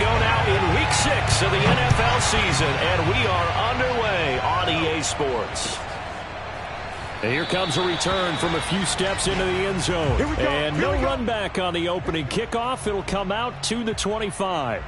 go now in Week 6 of the NFL season, and we are underway on EA Sports. And here comes a return from a few steps into the end zone. And no run back on the opening kickoff. It'll come out to the 25.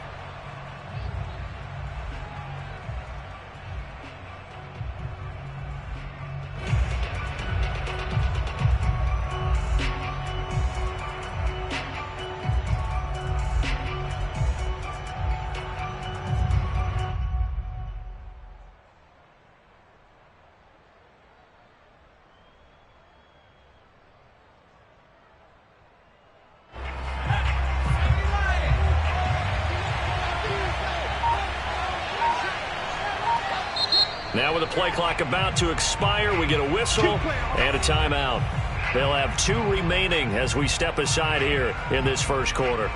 Now with the play clock about to expire, we get a whistle and a timeout. They'll have 2 remaining as we step aside here in this first quarter.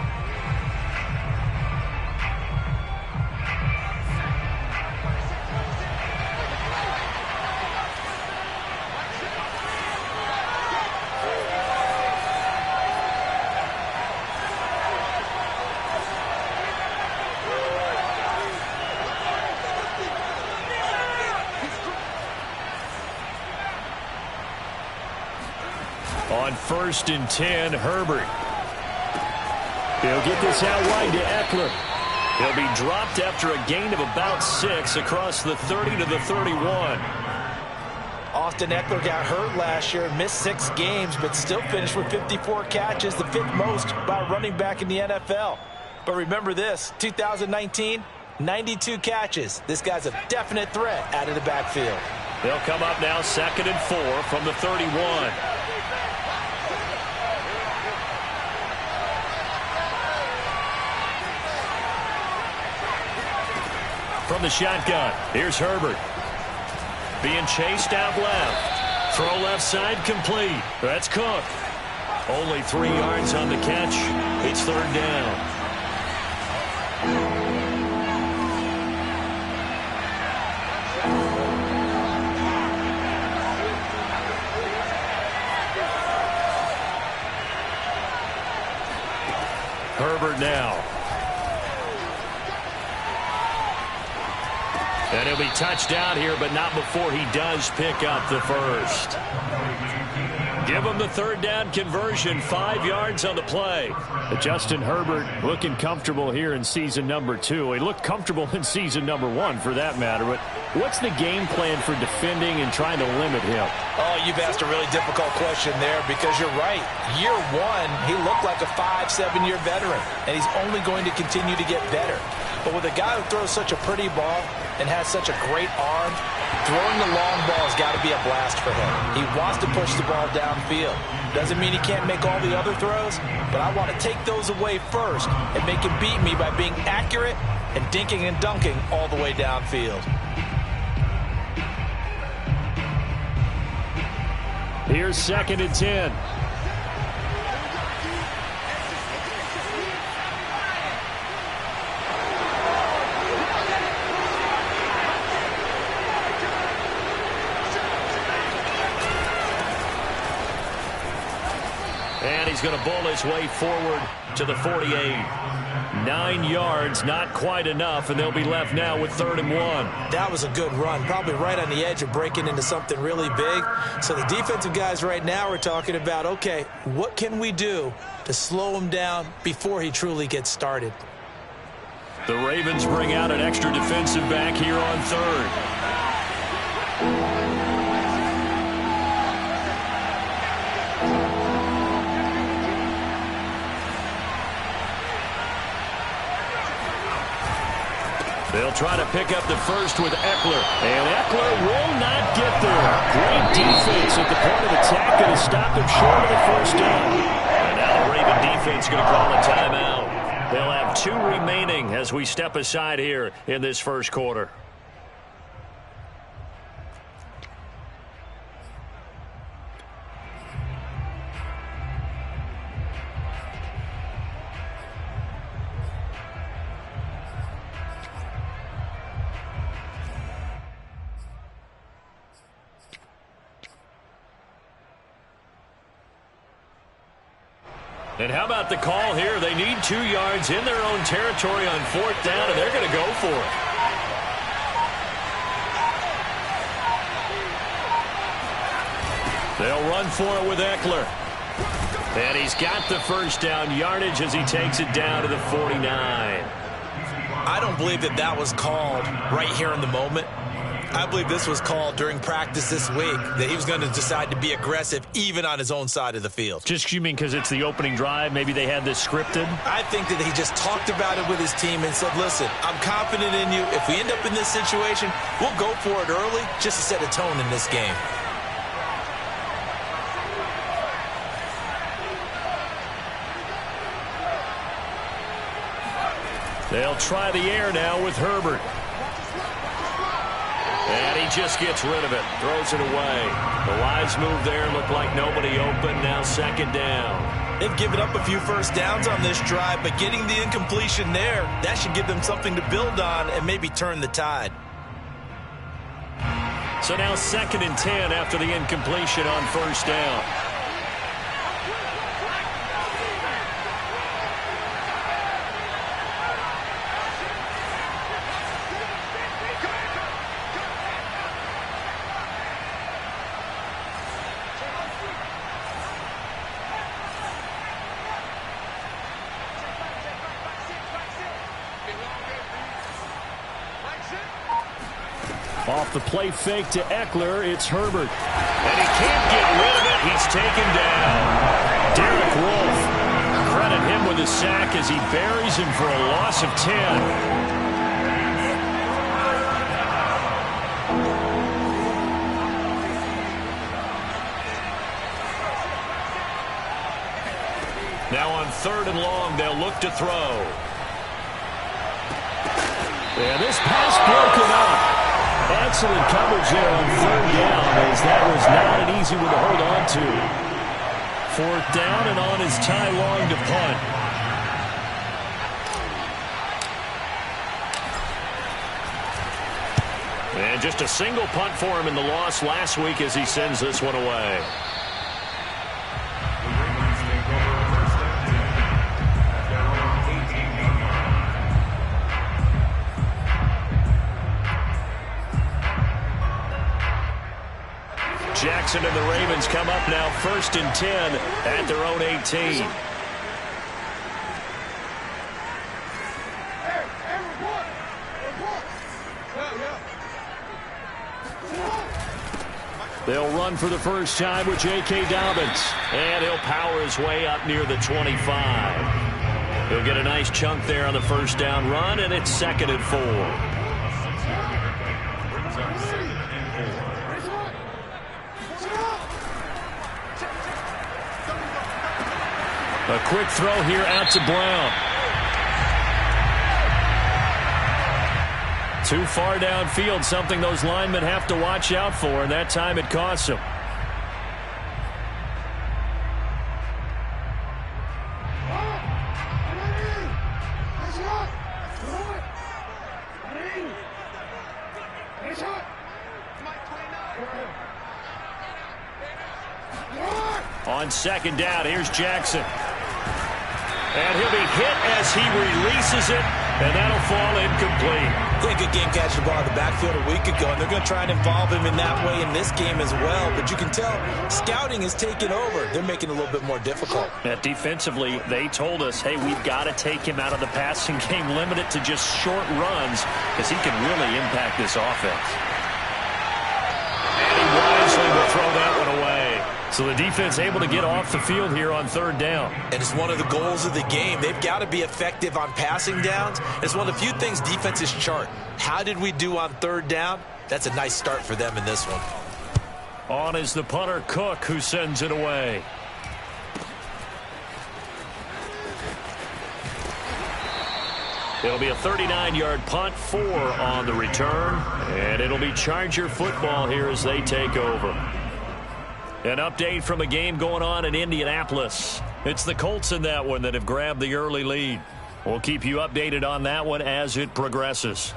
On 1st and 10, Herbert. He'll get this out wide to Eckler. He'll be dropped after a gain of about 6 across the 30 to the 31. Austin Eckler got hurt last year, missed 6 games, but still finished with 54 catches, the 5th most by a running back in the NFL. But remember this, 2019, 92 catches. This guy's a definite threat out of the backfield. They'll come up now 2nd and 4 from the 31. From the shotgun, here's Herbert. Being chased out left. Throw left side complete. That's Cook. Only 3 yards on the catch. It's 3rd down. Herbert now. And he'll be touched out here, but not before he does pick up the first. Give him the 3rd down conversion, 5 yards on the play. Justin Herbert looking comfortable here in season number 2. He looked comfortable in season number 1 for that matter. But what's the game plan for defending and trying to limit him? Oh, you've asked a really difficult question there because you're right. Year 1, he looked like a 5-7-year veteran, and he's only going to continue to get better. But with a guy who throws such a pretty ball and has such a great arm, throwing the long ball has got to be a blast for him. He wants to push the ball downfield. Doesn't mean he can't make all the other throws, but I want to take those away first and make him beat me by being accurate and dinking and dunking all the way downfield. Here's 2nd and 10. And he's going to bull his way forward to the 48. 9 yards, not quite enough, and they'll be left now with 3rd and 1. That was a good run, probably right on the edge of breaking into something really big. So the defensive guys right now are talking about, okay, what can we do to slow him down before he truly gets started? The Ravens bring out an extra defensive back here on 3rd. They'll try to pick up the first with Eckler. And Eckler will not get there. Great defense at the point of attack, going to stop him short of the first down. And now the Raven defense going to call a timeout. They'll have 2 remaining as we step aside here in this first quarter. And how about the call here? They need 2 yards in their own territory on 4th down, and they're going to go for it. They'll run for it with Eckler. And he's got the first down yardage as he takes it down to the 49. I don't believe that that was called right here in the moment. I believe this was called during practice this week, that he was going to decide to be aggressive even on his own side of the field. Just, you mean because it's the opening drive? Maybe they had this scripted? I think that he just talked about it with his team and said, listen, I'm confident in you. If we end up in this situation, we'll go for it early just to set a tone in this game. They'll try the air now with Herbert. And he just gets rid of it, throws it away. The wise move there, looked like nobody open, now 2nd down. They've given up a few first downs on this drive, but getting the incompletion there, that should give them something to build on and maybe turn the tide. So now 2nd and 10 after the incompletion on 1st down. Off the play fake to Eckler, it's Herbert. And he can't get rid of it. He's taken down. Derek Wolfe, credit him with a sack as he buries him for a loss of 10. Now on 3rd and long, they'll look to throw. And this pass broken up. Excellent coverage there on 3rd down, as that was not an easy one to hold on to. 4th down, and on is Ty Long to punt. And just a single punt for him in the loss last week as he sends this one away. Jackson and the Ravens come up now 1st and 10 at their own 18. They'll run for the first time with J.K. Dobbins. And he'll power his way up near the 25. He'll get a nice chunk there on the first down run, and it's 2nd and 4. A quick throw here out to Brown. Too far downfield, something those linemen have to watch out for, and that time it costs them. On 2nd down, here's Jackson. And he'll be hit as he releases it, and that'll fall incomplete. He had a good game catching the ball in the backfield a week ago, and they're going to try and involve him in that way in this game as well. But you can tell scouting is taking over. They're making it a little bit more difficult. Defensively, they told us, hey, we've got to take him out of the passing game, limit it to just short runs, because he can really impact this offense. And he wisely will throw that one away. So the defense able to get off the field here on 3rd down. And it's one of the goals of the game. They've got to be effective on passing downs. It's one of the few things defenses chart. How did we do on 3rd down? That's a nice start for them in this one. On is the punter, Cook, who sends it away. It'll be a 39-yard punt, 4 on the return, and it'll be Charger football here as they take over. An update from a game going on in Indianapolis. It's the Colts in that one that have grabbed the early lead. We'll keep you updated on that one as it progresses.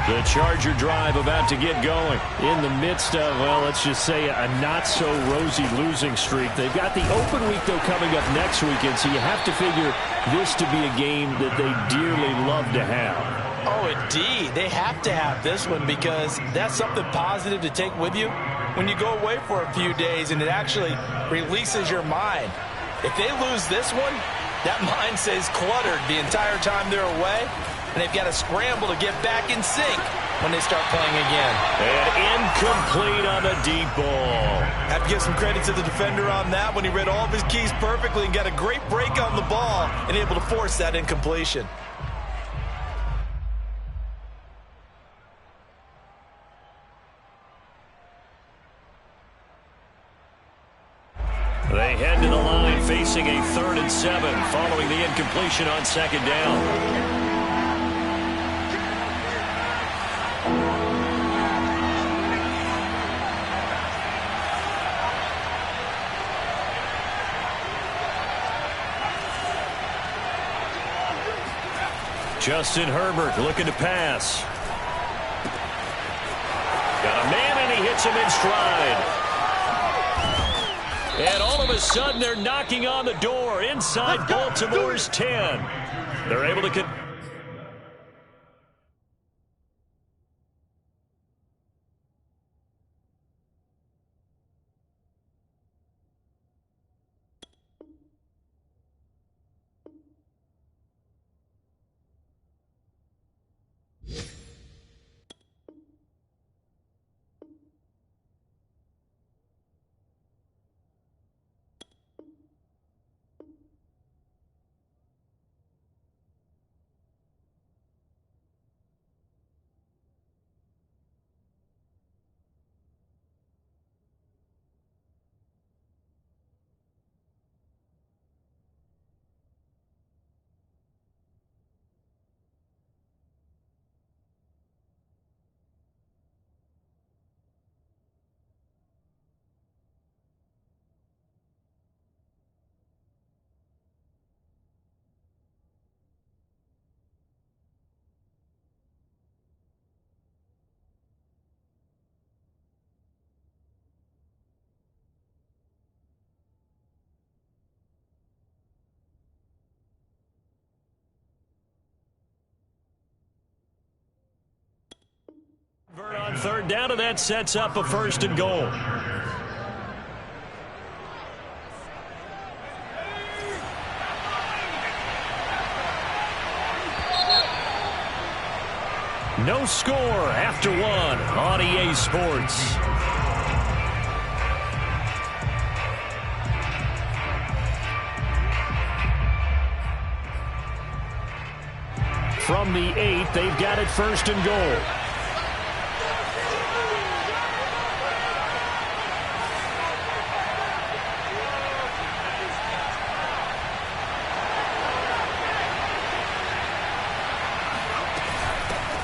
The Charger drive about to get going in the midst of, well, let's just say a not-so-rosy losing streak. They've got the open week, though, coming up next weekend, so you have to figure this to be a game that they dearly love to have. Oh, indeed. They have to have this one because that's something positive to take with you when you go away for a few days, and it actually releases your mind. If they lose this one, that mind stays cluttered the entire time they're away, and they've got to scramble to get back in sync when they start playing again. And incomplete on the deep ball. Have to give some credit to the defender on that when he read all of his keys perfectly and got a great break on the ball and able to force that incompletion. They head to the line facing a 3rd and 7 following the incompletion on 2nd down. Justin Herbert looking to pass. Got a man and he hits him in stride. And all of a sudden, they're knocking on the door inside Baltimore's 10. They're able to convert on 3rd down, and that sets up a 1st and goal. No score after 1 on EA Sports. From the 8, they've got it 1st and goal.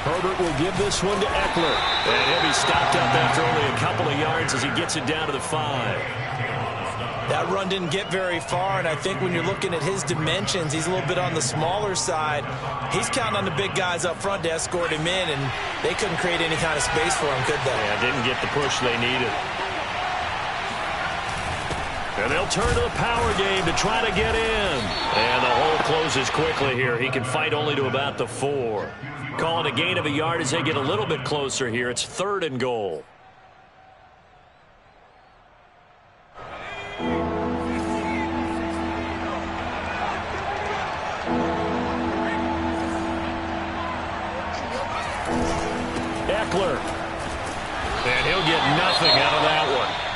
Herbert will give this one to Eckler. And he'll be stopped up after only a couple of yards as he gets it down to the 5. That run didn't get very far, and I think when you're looking at his dimensions, he's a little bit on the smaller side. He's counting on the big guys up front to escort him in, and they couldn't create any kind of space for him, could they? Yeah, didn't get the push they needed. And they'll turn to the power game to try to get in. And the hole closes quickly here. He can fight only to about the 4. Calling a gain of a yard as they get a little bit closer here. It's 3rd and goal. Eckler. And he'll get nothing out of that one.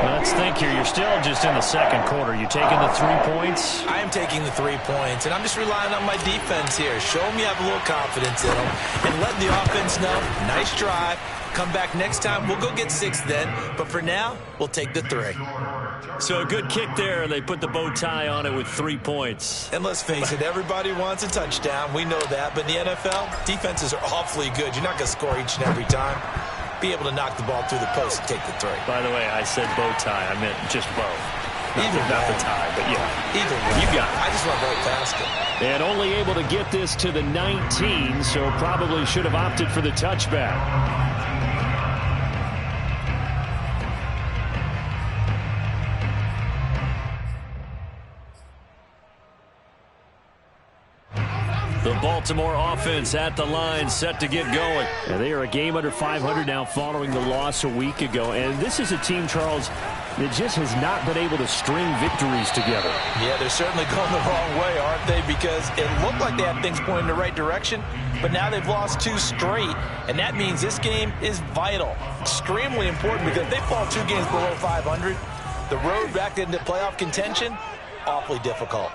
Let's think here. You're still just in the 2nd quarter. You taking the 3 points? I am taking the 3 points, and I'm just relying on my defense here. Show them you have a little confidence in them, and let the offense know, nice drive. Come back next time. We'll go get 6 then, but for now, we'll take the 3. So a good kick there. They put the bow tie on it with 3 points. And let's face it, everybody wants a touchdown. We know that, but in the NFL, defenses are awfully good. You're not going to score each and every time. Be able to knock the ball through the post and take the 3. By the way, I said bow tie. I meant just bow. Not the tie, but yeah. Either way. You got it. I just went right past it. And only able to get this to the 19, so probably should have opted for the touchback. The Baltimore offense at the line, set to get going. And they are a game under 500 now following the loss a week ago. And this is a team, Charles, that just has not been able to string victories together. Yeah, they're certainly going the wrong way, aren't they? Because it looked like they had things pointing in the right direction, but now they've lost 2 straight, and that means this game is vital. Extremely important, because if they fall 2 games below 500, the road back into playoff contention, awfully difficult.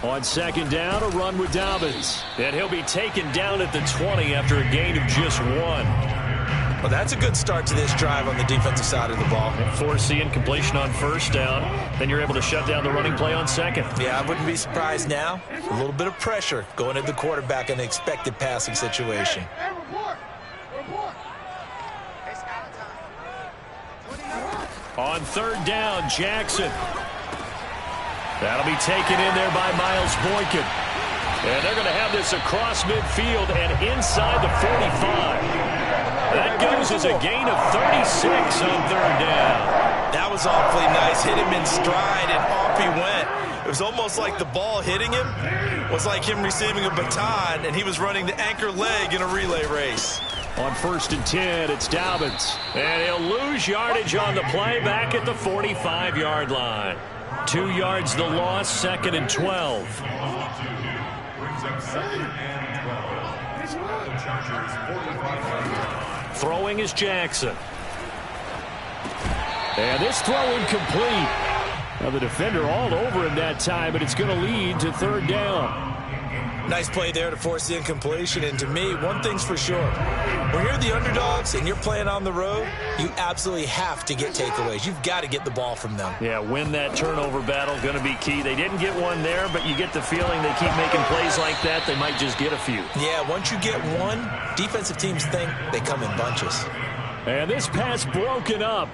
On second down, a run with Dobbins. And he'll be taken down at the 20 after a gain of just 1. Well, that's a good start to this drive on the defensive side of the ball. Force the incompletion on first down. Then you're able to shut down the running play on second. Yeah, I wouldn't be surprised now. A little bit of pressure going at the quarterback in an expected passing situation. On third down, Jackson. That'll be taken in there by Miles Boykin. And they're going to have this across midfield and inside the 45. That goes as a gain of 36 on third down. That was awfully nice. Hit him in stride, and off he went. It was almost like the ball hitting him was like him receiving a baton, and he was running the anchor leg in a relay race. On first and 10, it's Dobbins. And he'll lose yardage on the play back at the 45-yard line. 2 yards the loss, second and 12. Throwing is Jackson. And this throw incomplete. Now the defender all over him that time, but it's going to lead to third down. Nice play there to force the incompletion. And to me, one thing's for sure. When you're the underdogs and you're playing on the road, you absolutely have to get takeaways. You've got to get the ball from them. Yeah, win that turnover battle, going to be key. They didn't get one there, but you get the feeling they keep making plays like that, they might just get a few. Yeah, once you get one, defensive teams think they come in bunches. And this pass broken up.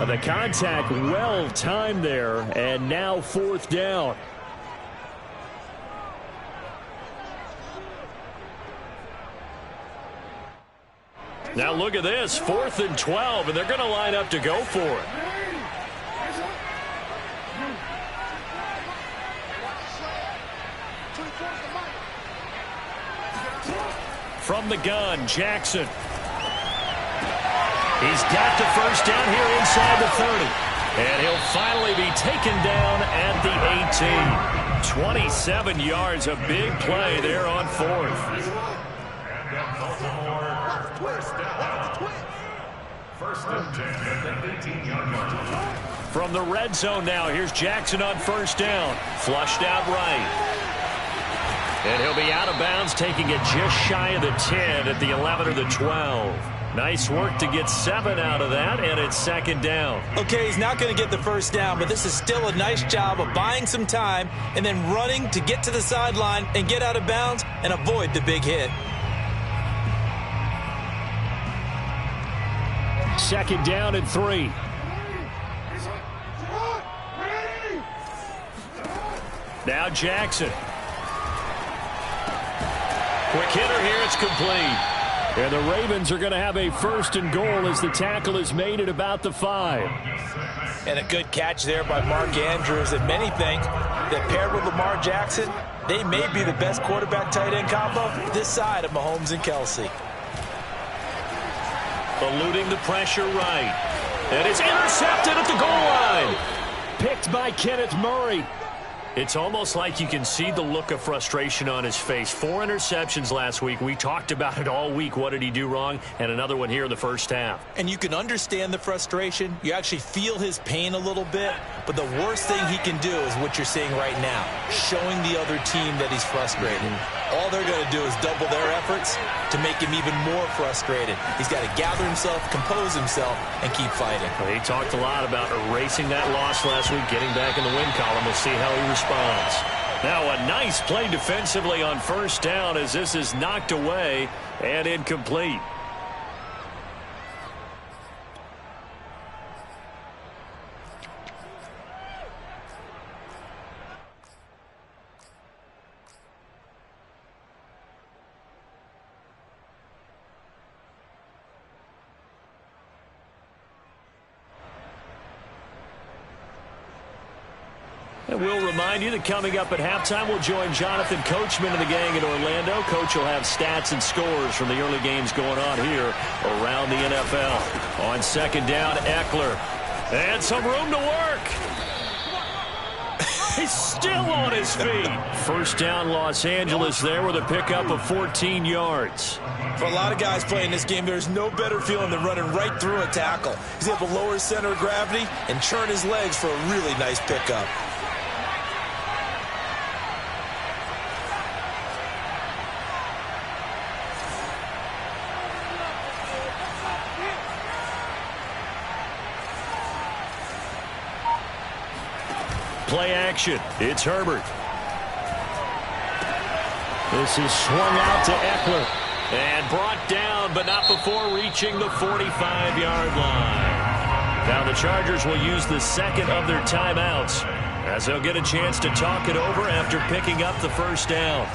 The contact well timed there, and now fourth down. Now look at this, 4th and 12, and they're going to line up to go for it. From the gun, Jackson. He's got the first down here inside the 30. And he'll finally be taken down at the 18. 27 yards, a big play there on 4th. First and 10 at the 18-yard line. From the red zone now, here's Jackson on first down. Flushed out right. And he'll be out of bounds, taking it just shy of the 10 at the 11 or the 12. Nice work to get 7 out of that, and it's second down. Okay, he's not going to get the first down, but this is still a nice job of buying some time and then running to get to the sideline and get out of bounds and avoid the big hit. Second down and 3. Now Jackson. Quick hitter here, it's complete. And the Ravens are going to have a first and goal as the tackle is made at about the 5. And a good catch there by Mark Andrews. And many think that paired with Lamar Jackson, they may be the best quarterback-tight end combo this side of Mahomes and Kelsey. Eluding the pressure right. And it's intercepted at the goal line. Picked by Kenneth Murray. It's almost like you can see the look of frustration on his face. 4 interceptions last week. We talked about it all week. What did he do wrong? And another one here in the first half. And you can understand the frustration. You actually feel his pain a little bit. But the worst thing he can do is what you're seeing right now, showing the other team that he's frustrated. All they're going to do is double their efforts to make him even more frustrated. He's got to gather himself, compose himself, and keep fighting. Well, he talked a lot about erasing that loss last week, getting back in the win column. We'll see how he responds. Now a nice play defensively on first down as this is knocked away and incomplete. And we'll remind you that coming up at halftime, we'll join Jonathan Coachman and the gang in Orlando. Coach will have stats and scores from the early games going on here around the NFL. On second down, Eckler. And some room to work. He's still on his feet. First down, Los Angeles there with a pickup of 14 yards. For a lot of guys playing this game, there's no better feeling than running right through a tackle. He's able to lower his center of gravity and churn his legs for a really nice pickup. Play action. It's Herbert. This is swung out to Eckler. And brought down, but not before reaching the 45-yard line. Now the Chargers will use the second of their timeouts as they'll get a chance to talk it over after picking up the first down.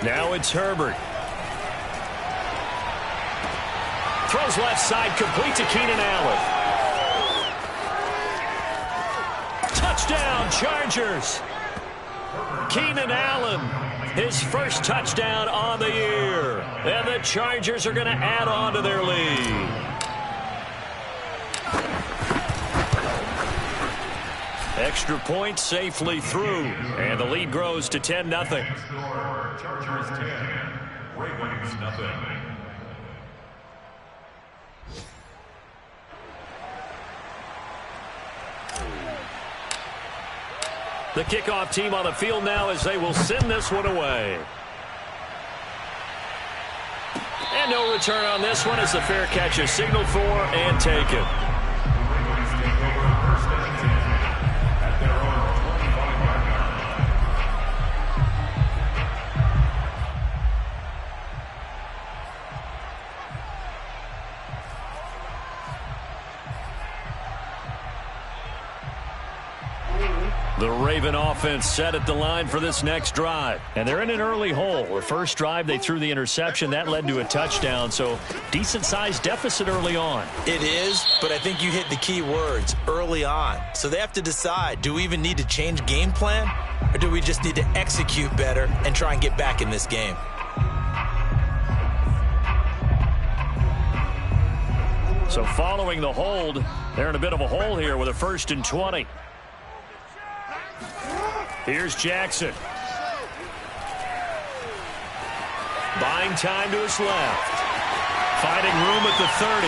Now it's Herbert. Throws left side, complete to Keenan Allen. Touchdown, Chargers. Keenan Allen, his first touchdown on the year. And the Chargers are going to add on to their lead. Extra point safely through, and the lead grows to 10-0. Chargers 10, Ravens nothing. The kickoff team on the field now as they will send this one away. And no return on this one as the fair catch is signaled for and taken. The Raven offense set at the line for this next drive. And they're in an early hole. The first drive, they threw the interception. That led to a touchdown, so decent-sized deficit early on. It is, but I think you hit the key words, early on. So they have to decide, do we even need to change game plan, or do we just need to execute better and try and get back in this game? So following the hold, they're in a bit of a hole here with a 1st and 20. Here's Jackson. Buying time to his left. Finding room at the 30.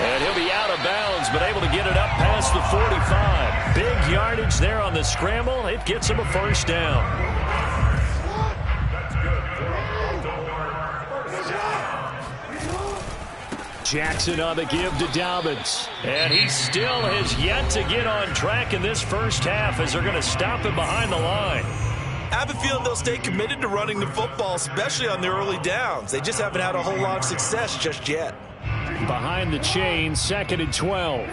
And he'll be out of bounds, but able to get it up past the 45. Big yardage there on the scramble. It gets him a first down. Jackson on the give to Dobbins. And he still has yet to get on track in this first half as they're going to stop him behind the line. I have a feeling they'll stay committed to running the football, especially on the early downs. They just haven't had a whole lot of success just yet. Behind the chain, 2nd and 12.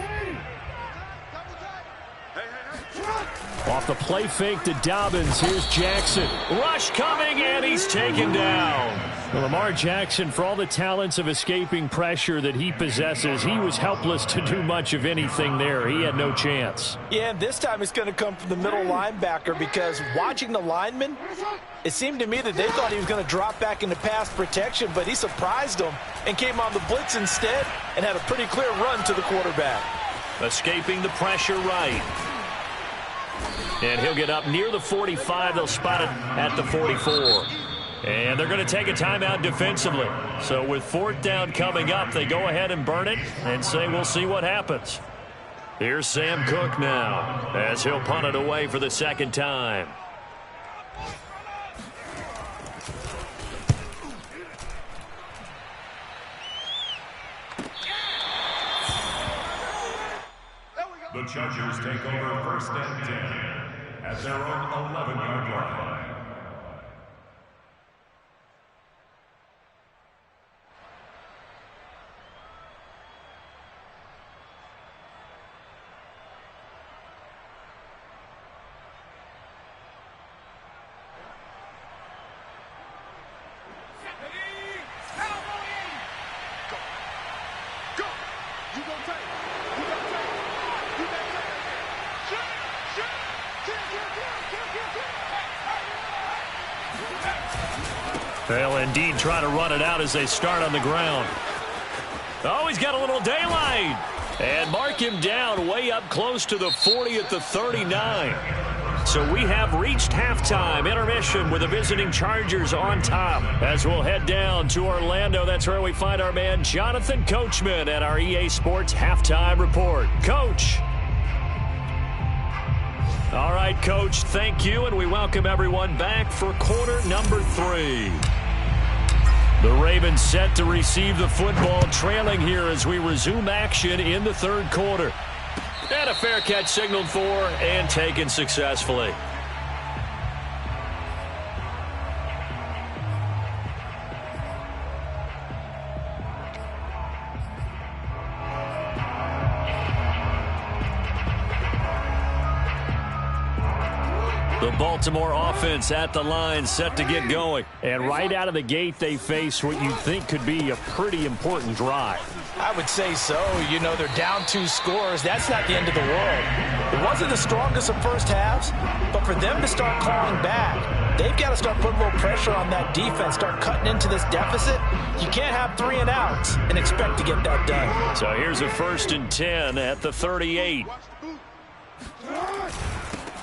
Off the play fake to Dobbins. Here's Jackson. Rush coming, and he's taken down. Well, Lamar Jackson, for all the talents of escaping pressure that he possesses, he was helpless to do much of anything there. He had no chance. Yeah, and this time it's going to come from the middle linebacker because watching the lineman, it seemed to me that they thought he was going to drop back into pass protection, but he surprised them and came on the blitz instead and had a pretty clear run to the quarterback. Escaping the pressure right. And he'll get up near the 45. They'll spot it at the 44. And they're going to take a timeout defensively. So with 4th down coming up, they go ahead and burn it and say we'll see what happens. Here's Sam Cook now as he'll punt it away for the 2nd time. The Chargers take over 1st and 10 at their own 11-yard line. They'll indeed try to run it out as they start on the ground. Oh, he's got a little daylight. And mark him down way up close to the 40 at the 39. So we have reached halftime intermission with the visiting Chargers on top. As we'll head down to Orlando, that's where we find our man Jonathan Coachman at our EA Sports Halftime Report. Coach. All right, Coach, thank you, and we welcome everyone back for quarter number 3. The Ravens set to receive the football, trailing here as we resume action in the third quarter. And a fair catch signaled for and taken successfully. The Baltimore offense at the line set to get going. And right out of the gate, they face what you think could be a pretty important drive. I would say so. You know, they're down 2 scores. That's not the end of the world. It wasn't the strongest of first halves, but for them to start clawing back, they've got to start putting a little pressure on that defense, start cutting into this deficit. You can't have 3 and outs and expect to get that done. So here's a 1st and 10 at the 38.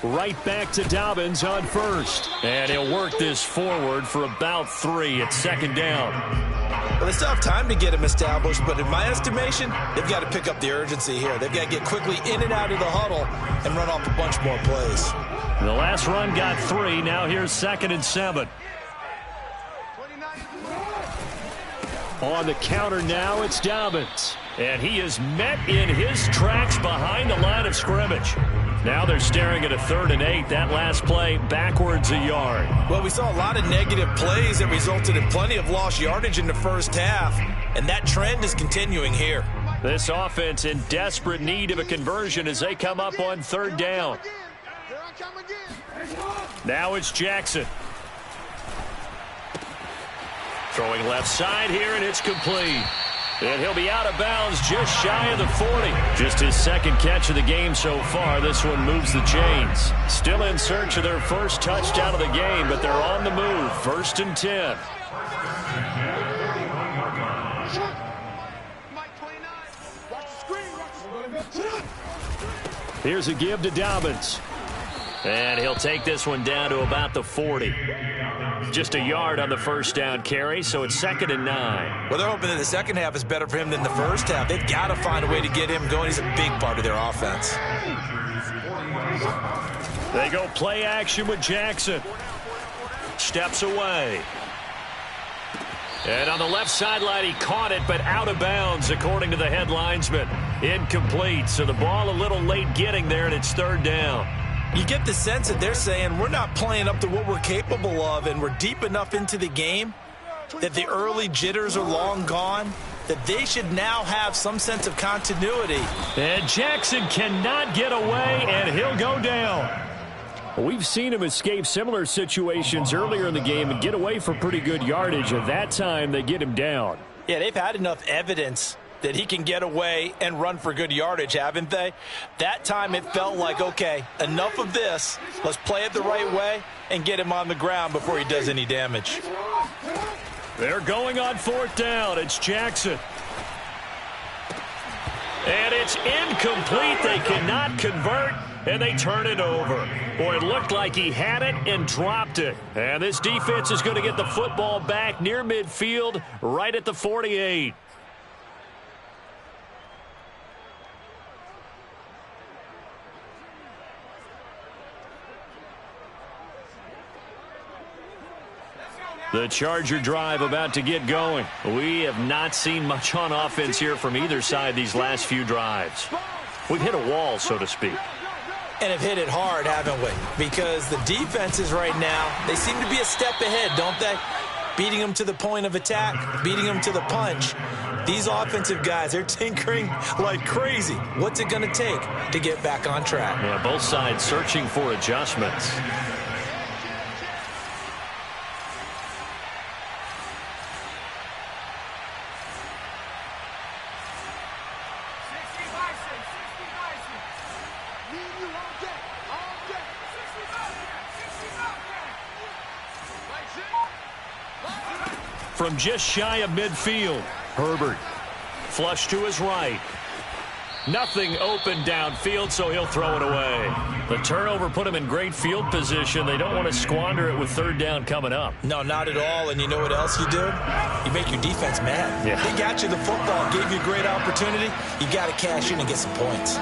Right back to Dobbins on first. And he'll work this forward for about 3 at 2nd down. Well, they still have time to get him established, but in my estimation, they've got to pick up the urgency here. They've got to get quickly in and out of the huddle and run off a bunch more plays. The last run got 3. Now here's 2nd and 7. On the counter now, it's Dobbins. And he is met in his tracks behind the line of scrimmage. Now they're staring at a 3rd and 8. That last play backwards a yard. Well, we saw a lot of negative plays that resulted in plenty of lost yardage in the first half, and that trend is continuing here. This offense in desperate need of a conversion as they come up on 3rd down. Now it's Jackson. Throwing left side here, and it's complete. And he'll be out of bounds just shy of the 40. Just his 2nd catch of the game so far. This one moves the chains. Still in search of their first touchdown of the game, but they're on the move. 1st and 10. Here's a give to Dobbins. And he'll take this one down to about the 40. Just a yard on the 1st down carry, so it's 2nd and 9. Well, they're hoping that the second half is better for him than the first half. They've got to find a way to get him going. He's a big part of their offense. They go play action with Jackson. Steps away. And on the left sideline, he caught it, but out of bounds, according to the head linesman. Incomplete, so the ball a little late getting there, and it's 3rd down. You get the sense that they're saying we're not playing up to what we're capable of, and we're deep enough into the game that the early jitters are long gone, that they should now have some sense of continuity. And Jackson cannot get away, and he'll go down. We've seen him escape similar situations earlier in the game and get away for pretty good yardage. At that time, they get him down. Yeah, they've had enough evidence that he can get away and run for good yardage, haven't they? That time it felt like, okay, enough of this. Let's play it the right way and get him on the ground before he does any damage. They're going on 4th down. It's Jackson. And it's incomplete. They cannot convert, and they turn it over. Boy, it looked like he had it and dropped it. And this defense is going to get the football back near midfield, right at the 48. The Charger drive about to get going. We have not seen much on offense here from either side these last few drives. We've hit a wall, so to speak. And have hit it hard, haven't we? Because the defenses right now, they seem to be a step ahead, don't they? Beating them to the point of attack, beating them to the punch. These offensive guys, they're tinkering like crazy. What's it going to take to get back on track? Yeah, both sides searching for adjustments. from just shy of midfield. Herbert flush to his right. Nothing open downfield, so he'll throw it away. The turnover put him in great field position. They don't want to squander it with third down coming up. No, not at all. And you know what else you do? You make your defense mad. Yeah. They got you the football, gave you a great opportunity. You got to cash in and get some points.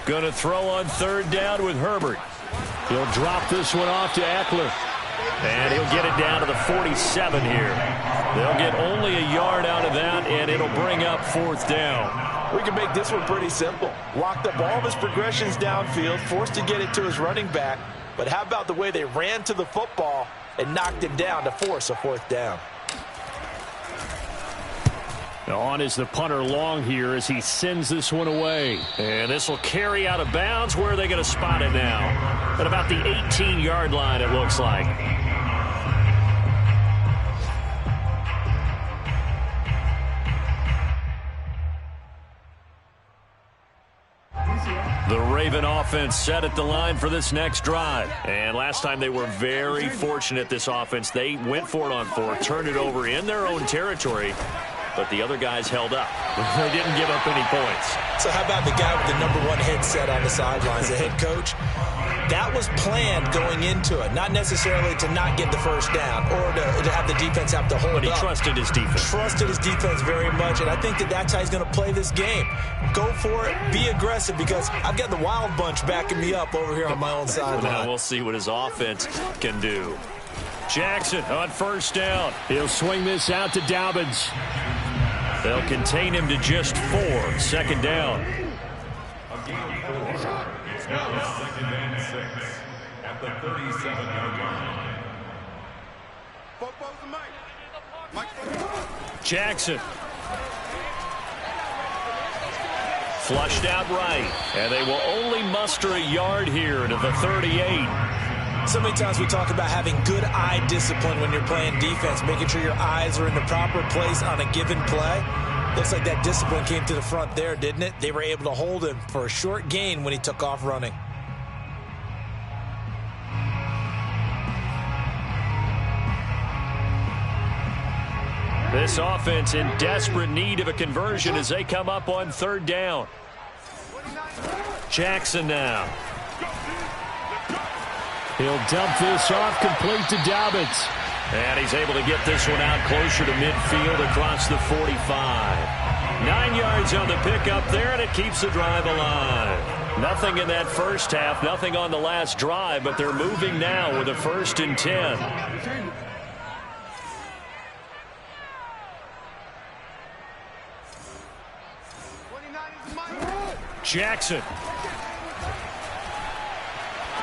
Going to throw on third down with Herbert. He'll drop this one off to Eckler. And he'll get it down to the 47 here. They'll get only a yard out of that, and it'll bring up fourth down. We can make this one pretty simple. Locked up all of his progressions downfield, forced to get it to his running back. But how about the way they ran to the football and knocked him down to force a fourth down? On is the punter long here as he sends this one away. And this will carry out of bounds. Where are they going to spot it now? At about the 18-yard line, it looks like. The Raven offense set at the line for this next drive. And last time they were very fortunate, this offense. They went for it on fourth, turned it over in their own territory. But the other guys held up. They didn't give up any points. So how about the guy with the #1 headset on the sidelines, the head coach? That was planned going into it, not necessarily to not get the first down or to have the defense have to hold up. But he trusted his defense. Trusted his defense very much, and I think that's how he's going to play this game. Go for it, be aggressive, because I've got the wild bunch backing me up over here on my own sideline. Now we'll see what his offense can do. Jackson on first down. He'll swing this out to Dobbins. They'll contain him to just 4. Second down. A gain of 4. It's now 2nd and 6 at the 37-yard line. Jackson. Flushed out right. And they will only muster a yard here to the 38. So many times we talk about having good eye discipline when you're playing defense, making sure your eyes are in the proper place on a given play. Looks like that discipline came to the front there, didn't it? They were able to hold him for a short gain when he took off running. This offense in desperate need of a conversion as they come up on third down. Jackson now. He'll dump this off complete to Dobbins. And he's able to get this one out closer to midfield across the 45. 9 yards on the pickup there, and it keeps the drive alive. Nothing in that first half, nothing on the last drive, but they're moving now with a 1st and 10. Jackson.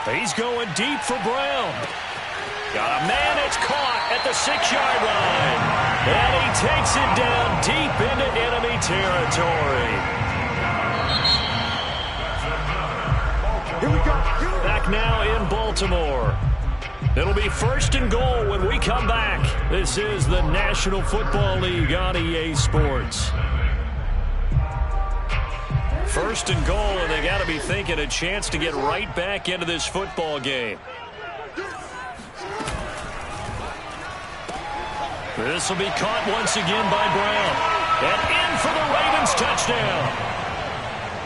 He's going deep for Brown. Got a man that's caught at the 6-yard line. And he takes it down deep into enemy territory. Here we go. Back now in Baltimore. It'll be 1st and goal when we come back. This is the National Football League on EA Sports. 1st and goal, and they got to be thinking a chance to get right back into this football game. This will be caught once again by Brown. And in for the Ravens touchdown.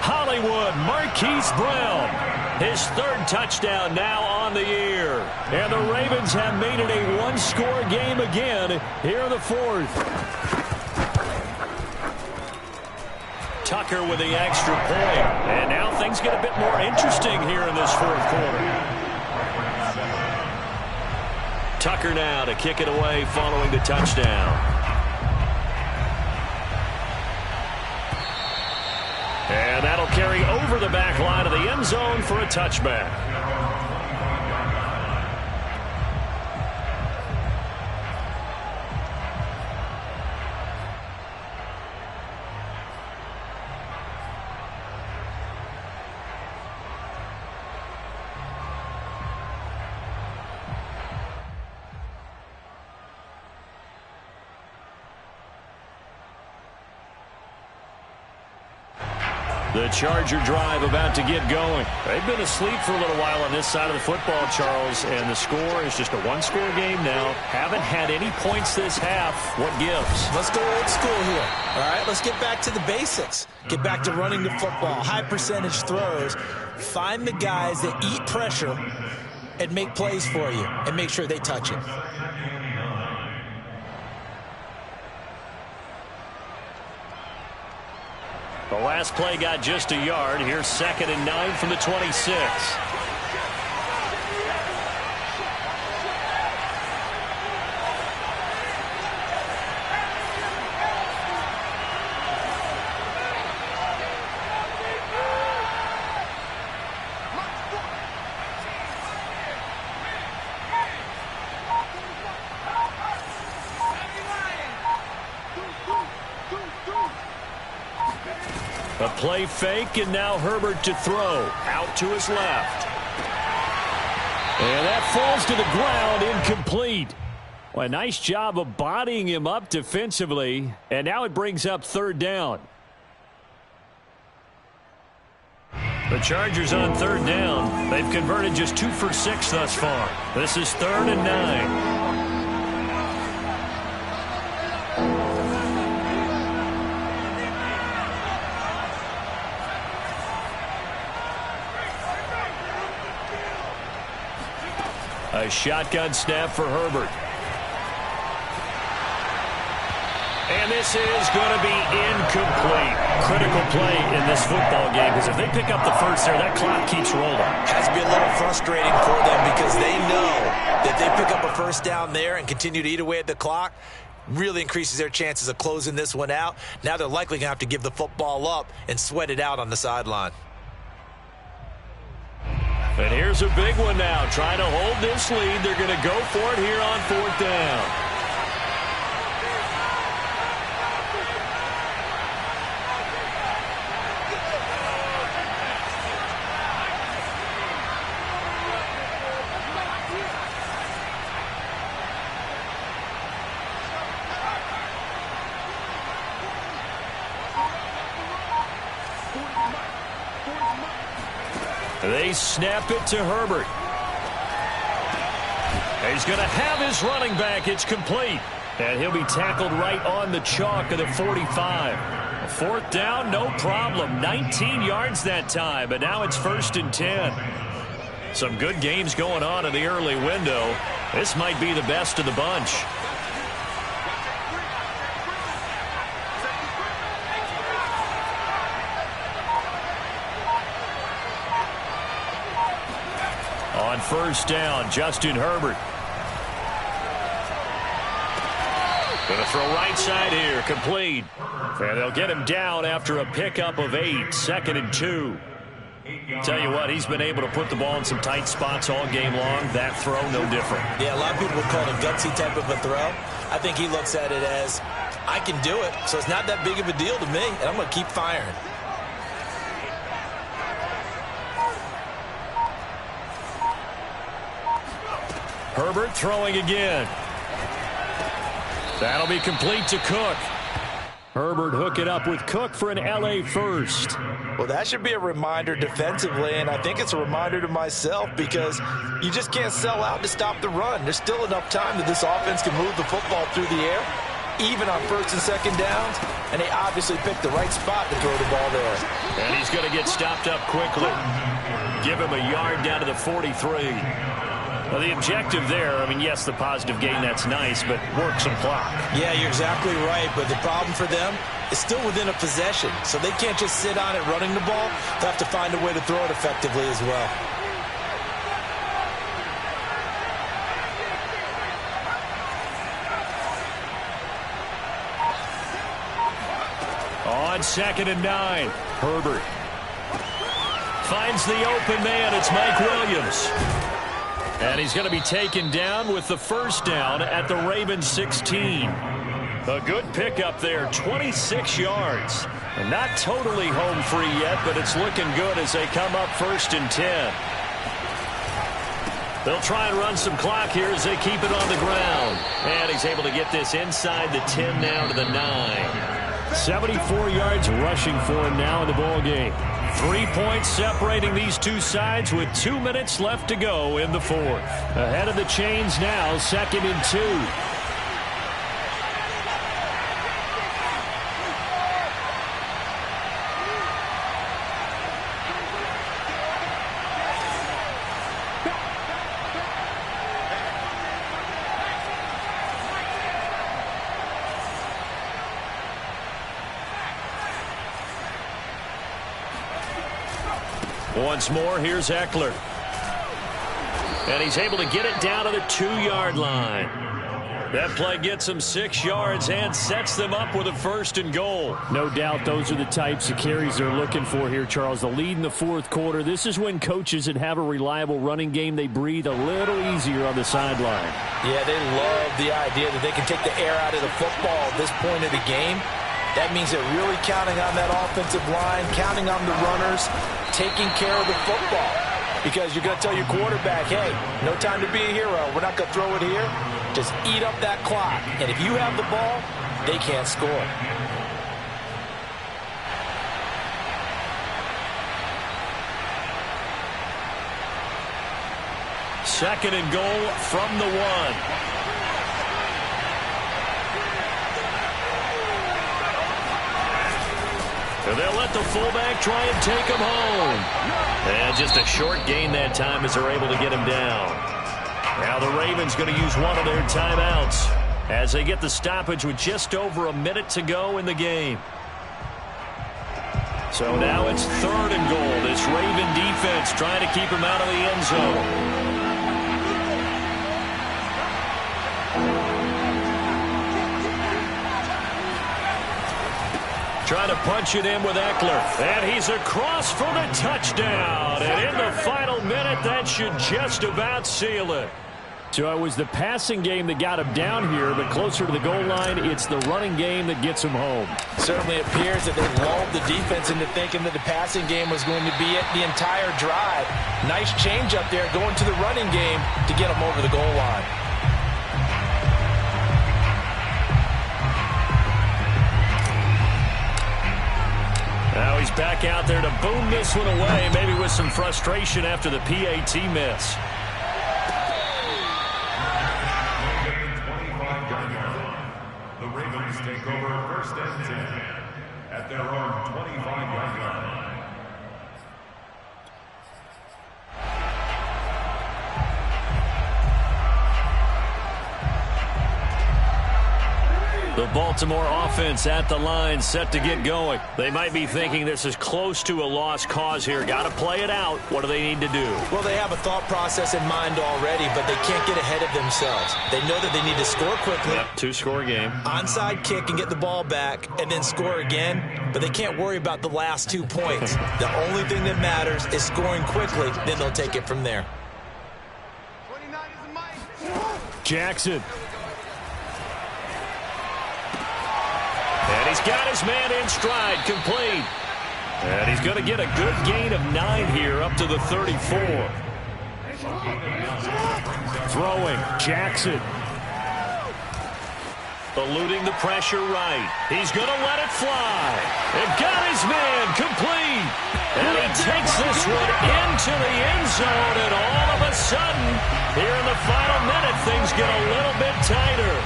Hollywood Marquise Brown. His 3rd touchdown now on the year. And the Ravens have made it a one-score game again here in the 4th. Tucker with the extra point. And now things get a bit more interesting here in this 4th quarter. Tucker now to kick it away following the touchdown. And that'll carry over the back line of the end zone for a touchback. The Charger drive about to get going. They've been asleep for a little while on this side of the football, Charles, and the score is just a one-score game now. Haven't had any points this half. What gives? Let's go old school here. All right, let's get back to the basics. Get back to running the football, high percentage throws. Find the guys that eat pressure and make plays for you and make sure they touch it. The last play got just a yard. Here's 2nd and 9 from the 26. A play fake, and now Herbert to throw. Out to his left. And that falls to the ground, incomplete. Well, a nice job of bodying him up defensively, and now it brings up 3rd down. The Chargers on 3rd down. They've converted just 2 for 6 thus far. This is 3rd and 9. A shotgun snap for Herbert. And this is going to be incomplete. Critical play in this football game, because if they pick up the first there, that clock keeps rolling. Has to be a little frustrating for them because they know that they pick up a first down there and continue to eat away at the clock, really increases their chances of closing this one out. Now they're likely going to have to give the football up and sweat it out on the sideline. And here's a big one now. Trying to hold this lead. They're going to go for it here on 4th down. They snap it to Herbert. He's going to have his running back. It's complete. And he'll be tackled right on the chalk of the 45. 4th down, no problem. 19 yards that time, but now it's 1st and 10. Some good games going on in the early window. This might be the best of the bunch. On 1st down, Justin Herbert. Going to throw right side here, complete. And they'll get him down after a pickup of 8, 2nd and 2. Tell you what, he's been able to put the ball in some tight spots all game long. That throw, no different. Yeah, a lot of people would call it a gutsy type of a throw. I think he looks at it as, I can do it, so it's not that big of a deal to me, and I'm going to keep firing. Herbert throwing again. That'll be complete to Cook. Herbert hook it up with Cook for an LA first. Well, that should be a reminder defensively, and I think it's a reminder to myself because you just can't sell out to stop the run. There's still enough time that this offense can move the football through the air, even on 1st and 2nd downs, and they obviously picked the right spot to throw the ball there. And he's going to get stopped up quickly. Give him a yard down to the 43. Well, the objective there, I mean, yes, the positive gain, that's nice, but work some clock. Yeah, you're exactly right, but the problem for them is still within a possession, so they can't just sit on it running the ball. They have to find a way to throw it effectively as well. On 2nd and 9, Herbert finds the open man. It's Mike Williams. And he's going to be taken down with the 1st down at the Ravens 16. A good pickup there, 26 yards. And not totally home free yet, but it's looking good as they come up 1st and 10. They'll try and run some clock here as they keep it on the ground. And he's able to get this inside the 10 now to the 9. 74 yards rushing for him now in the ball game. 3 points separating these two sides with 2 minutes left to go in the fourth. Ahead of the chains now, 2nd and 2. Once more, here's Eckler. And he's able to get it down to the 2-yard line. That play gets him 6 yards and sets them up with a 1st and goal. No doubt those are the types of carries they're looking for here, Charles. The lead in the fourth quarter. This is when coaches that have a reliable running game, they breathe a little easier on the sideline. Yeah, they love the idea that they can take the air out of the football at this point of the game. That means they're really counting on that offensive line, counting on the runners, taking care of the football. Because you're going to tell your quarterback, hey, no time to be a hero. We're not going to throw it here. Just eat up that clock. And if you have the ball, they can't score. Second and goal from the 1. They'll let the fullback try and take him home. And just a short gain that time as they're able to get him down. Now the Ravens going to use one of their timeouts as they get the stoppage with just over a minute to go in the game. So now it's 3rd and goal. This Raven defense trying to keep him out of the end zone. Trying to punch it in with Eckler. And he's across for the touchdown. And in the final minute, that should just about seal it. So it was the passing game that got him down here, but closer to the goal line, it's the running game that gets him home. Certainly appears that they lulled the defense into thinking that the passing game was going to be it the entire drive. Nice change up there going to the running game to get him over the goal line. Now he's back out there to boom this one away, maybe with some frustration after the PAT miss. The Ravens take over 1st and 10 at their own 25-yard line. The Baltimore offense at the line, set to get going. They might be thinking this is close to a lost cause here. Got to play it out. What do they need to do? Well, they have a thought process in mind already, but they can't get ahead of themselves. They know that they need to score quickly. Yep, 2-score game. Onside kick and get the ball back and then score again, but they can't worry about the last 2 points. The only thing that matters is scoring quickly, then they'll take it from there. Jackson. And he's got his man in stride, complete. And he's going to get a good gain of 9 here up to the 34. Throwing, Jackson. Eluding the pressure right. He's going to let it fly. And got his man complete. And he takes this one into the end zone. And all of a sudden, here in the final minute, things get a little bit tighter.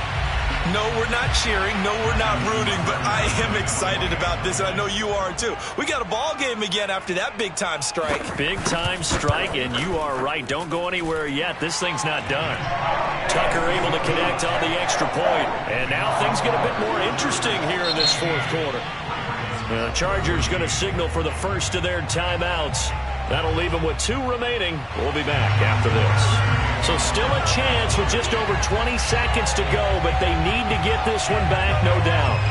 No, we're not cheering. No, we're not rooting. But I am excited about this, and I know you are too. We got a ball game again after that big-time strike. Big-time strike, and you are right. Don't go anywhere yet. This thing's not done. Tucker able to connect on the extra point. And now things get a bit more interesting here in this fourth quarter. The Chargers going to signal for the first of their timeouts. That'll leave them with 2 remaining. We'll be back after this. So still a chance with just over 20 seconds to go, but they need to get this one back, no doubt.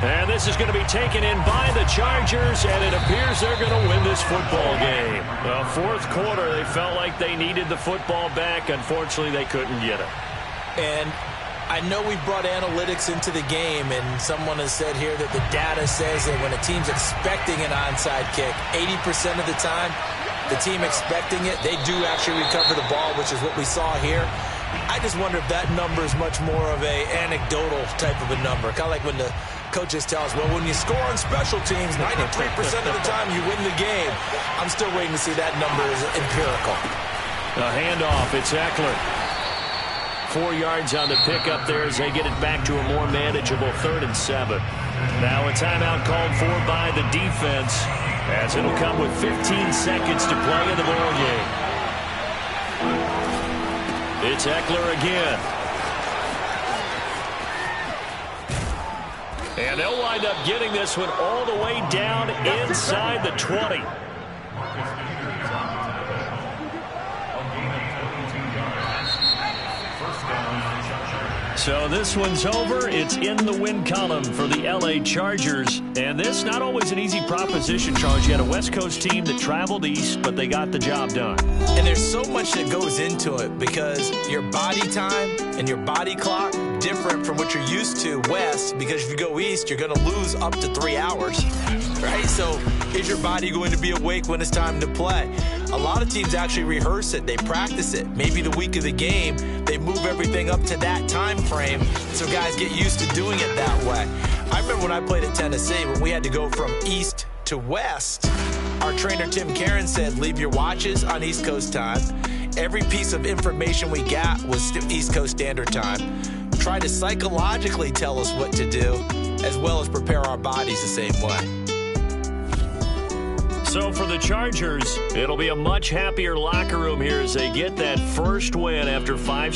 And this is going to be taken in by the Chargers, and it appears they're going to win this football game. Well, fourth quarter, they felt like they needed the football back. Unfortunately, they couldn't get it. And I know we brought analytics into the game, and someone has said here that the data says that when a team's expecting an onside kick, 80% of the time, the team expecting it, they do actually recover the ball, which is what we saw here. I just wonder if that number is much more of a anecdotal type of a number. Kind of like when the coaches tell us, well, when you score on special teams, 93% of the time you win the game. I'm still waiting to see that number is empirical. A handoff. It's Eckler. 4 yards on the pickup there as they get it back to a more manageable 3rd and 7. Now a timeout called for by the defense, as it'll come with 15 seconds to play in the ball game. It's Eckler again. And they'll wind up getting this one all the way down inside the 20. So this one's over. It's in the win column for the L.A. Chargers. And this, not always an easy proposition, Charles. You had a West Coast team that traveled east, but they got the job done. And there's so much that goes into it because your body time and your body clock different from what you're used to west, because if you go east, you're going to lose up to 3 hours, right? So is your body going to be awake when it's time to play? A lot of teams actually rehearse it. They practice it. Maybe the week of the game, they move everything up to that time frame so guys get used to doing it that way. I remember when I played at Tennessee, when we had to go from east to west, our trainer Tim Karen said, leave your watches on East Coast time. Every piece of information we got was East Coast Standard Time. Try to psychologically tell us what to do, as well as prepare our bodies the same way. So for the Chargers, it'll be a much happier locker room here as they get that first win after 5